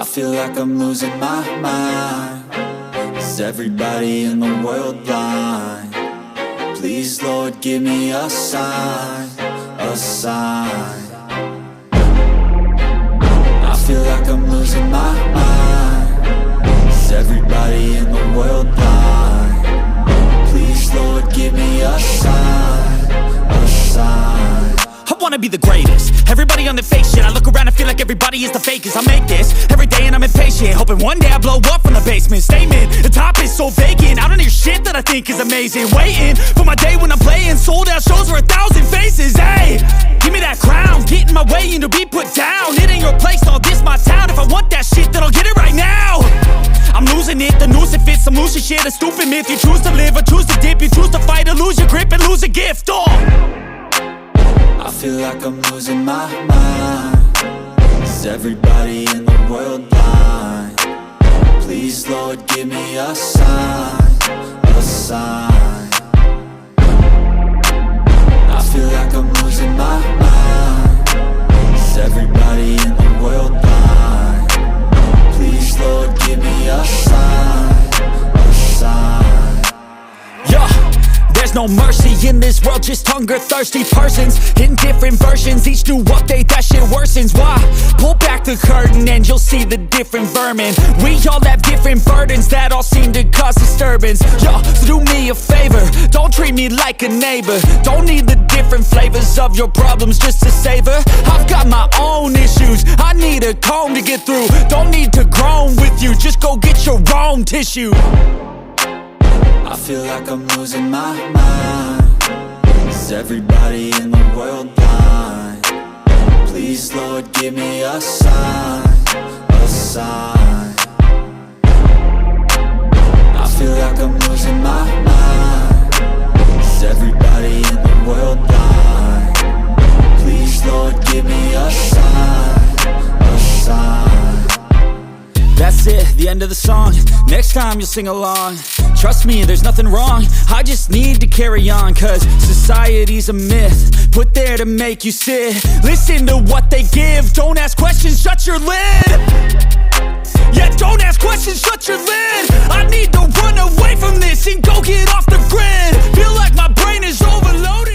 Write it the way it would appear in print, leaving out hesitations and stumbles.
I feel like I'm losing my mind. Is everybody in the world blind? Please, Lord, give me a sign, a sign. I feel like I'm losing my mind. Is everybody in the world blind? Please, Lord, give me a sign, a sign. I wanna be the greatest. Everybody on the fake shit. I look around and feel like everybody is the fakest. I make this every day and I'm impatient, hoping one day I blow up from the basement. Statement, the top is so vacant. I don't hear shit that I think is amazing. Waiting for my day when I'm playing sold out shows for 1,000 faces. Hey, give me that crown, get in my way and to be put down. It ain't your place, all this my town. If I want that shit, then I'll get it right now. I'm losing it, the noose it fits. I'm losing shit, a stupid myth. You choose to live or choose to dip. You choose to fight or lose your grip and lose a gift. I feel like I'm losing my mind. Is everybody in the world blind? Please, Lord, give me a sign, a sign. I feel like I'm losing my mind. Is everybody in the world blind? Please, Lord, give me a sign, a sign. Yeah. There's no mercy in this world, just hunger-thirsty persons in different versions. Each new update, that shit worsens. Why? Pull back the curtain and you'll see the different vermin. We all have different burdens that all seem to cause disturbance. Yo, so do me a favor, don't treat me like a neighbor. Don't need the different flavors of your problems just to savor. I've got my own issues, I need a comb to get through. Don't need to groan with you, just go get your own tissue. I feel like I'm losing my mind. Is everybody in the world blind? Please, Lord, give me a sign, a sign. I feel like I'm losing my mind. Is everybody in the world blind? Please, Lord, give me a sign, a sign. That's it, the end of the song. Next time you'll sing along. Trust me, there's nothing wrong. I just need to carry on, cause society's a myth put there to make you sit. Listen to what they give. Don't ask questions, shut your lid. Yeah, don't ask questions, shut your lid. I need to run away from this and go get off the grid. Feel like my brain is overloaded.